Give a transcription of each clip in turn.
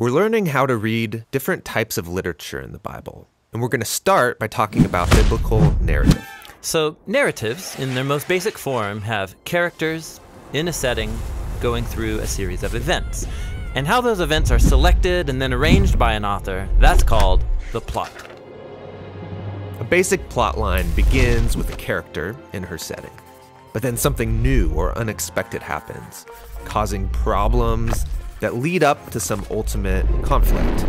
We're learning how to read different types of literature in the Bible. And we're going to start by talking about biblical narrative. So narratives, in their most basic form, have characters in a setting going through a series of events. And how those events are selected and then arranged by an author, that's called the plot. A basic plot line begins with a character in her setting. But then something new or unexpected happens, causing problems that lead up to some ultimate conflict,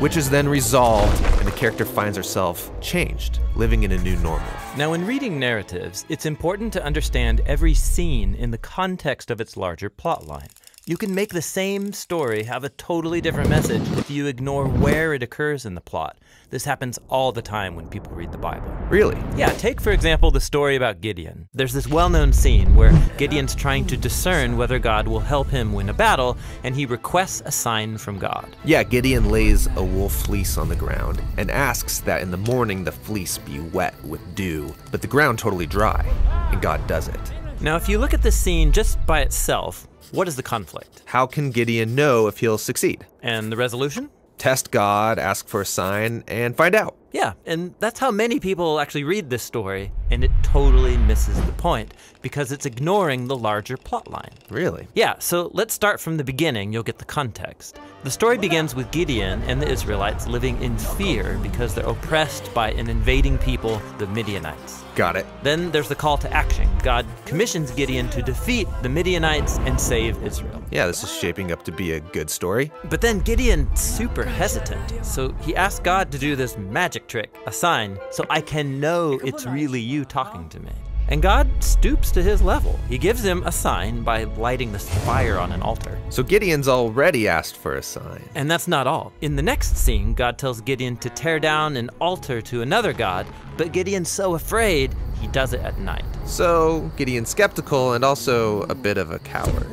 which is then resolved and the character finds herself changed, living in a new normal. Now, when reading narratives, it's important to understand every scene in the context of its larger plot line. You can make the same story have a totally different message if you ignore where it occurs in the plot. This happens all the time when people read the Bible. Really? Yeah, take for example the story about Gideon. There's this well-known scene where Gideon's trying to discern whether God will help him win a battle, and he requests a sign from God. Yeah, Gideon lays a wool fleece on the ground and asks that in the morning the fleece be wet with dew, but the ground totally dry, and God does it. Now, if you look at this scene just by itself, what is the conflict? How can Gideon know if he'll succeed? And the resolution? Test God, ask for a sign, and find out. Yeah, and that's how many people actually read this story, and it totally misses the point because it's ignoring the larger plot line. Really? Yeah, so let's start from the beginning. You'll get the context. The story begins with Gideon and the Israelites living in fear because they're oppressed by an invading people, the Midianites. Got it. Then there's the call to action. God commissions Gideon to defeat the Midianites and save Israel. Yeah, this is shaping up to be a good story. But then Gideon's super hesitant, so he asks God to do this magic trick, a sign, so I can know it's really you talking to me. And God stoops to his level. He gives him a sign by lighting this fire on an altar. So Gideon's already asked for a sign. And that's not all. In the next scene, God tells Gideon to tear down an altar to another god, but Gideon's so afraid, he does it at night. So Gideon's skeptical and also a bit of a coward.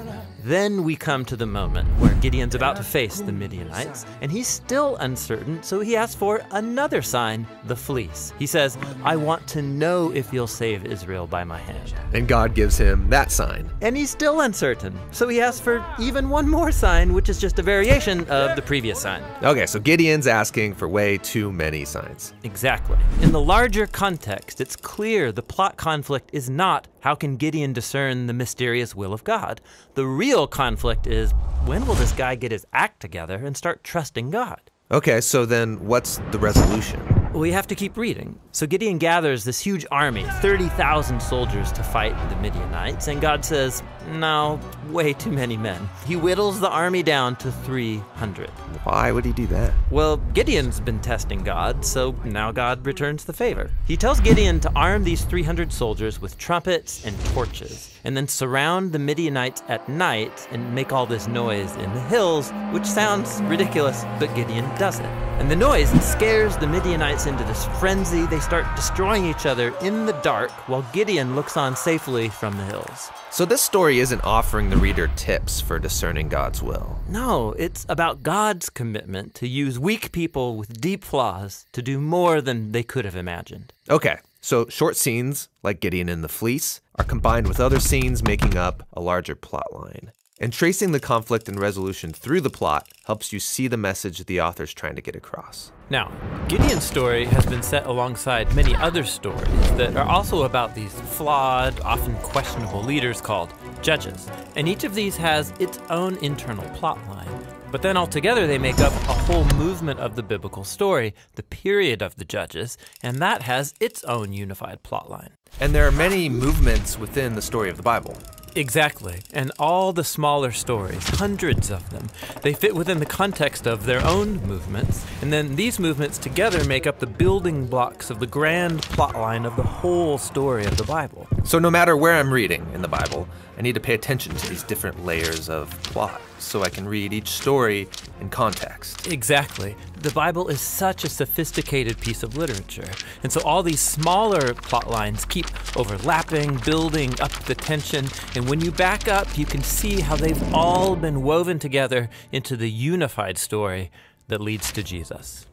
Then we come to the moment where Gideon's about to face the Midianites, and he's still uncertain, so he asks for another sign, the fleece. He says, I want to know if you'll save Israel by my hand. And God gives him that sign. And he's still uncertain, so he asks for even one more sign, which is just a variation of the previous sign. Okay, so Gideon's asking for way too many signs. Exactly. In the larger context, it's clear the plot conflict is not how can Gideon discern the mysterious will of God. The real conflict is, when will this guy get his act together and start trusting God? Okay, so then what's the resolution? We have to keep reading. So Gideon gathers this huge army, 30,000 soldiers to fight the Midianites, and God says, no, way too many men. He whittles the army down to 300. Why would he do that? Well, Gideon's been testing God, so now God returns the favor. He tells Gideon to arm these 300 soldiers with trumpets and torches, and then surround the Midianites at night and make all this noise in the hills, which sounds ridiculous, but Gideon does it. And the noise scares the Midianites into this frenzy. They start destroying each other in the dark while Gideon looks on safely from the hills. So this story isn't offering the reader tips for discerning God's will. No, it's about God's commitment to use weak people with deep flaws to do more than they could have imagined. Okay, so short scenes, like Gideon and the fleece, are combined with other scenes making up a larger plot line. And tracing the conflict and resolution through the plot helps you see the message the author's trying to get across. Now, Gideon's story has been set alongside many other stories that are also about these flawed, often questionable leaders called judges. And each of these has its own internal plot line. But then altogether they make up a whole movement of the biblical story, the period of the judges, and that has its own unified plot line. And there are many movements within the story of the Bible. Exactly, and all the smaller stories, hundreds of them, they fit within the context of their own movements, and then these movements together make up the building blocks of the grand plotline of the whole story of the Bible. So no matter where I'm reading in the Bible, I need to pay attention to these different layers of plot so I can read each story in context. Exactly. The Bible is such a sophisticated piece of literature, and so all these smaller plot lines keep overlapping, building up the tension, and when you back up, you can see how they've all been woven together into the unified story that leads to Jesus.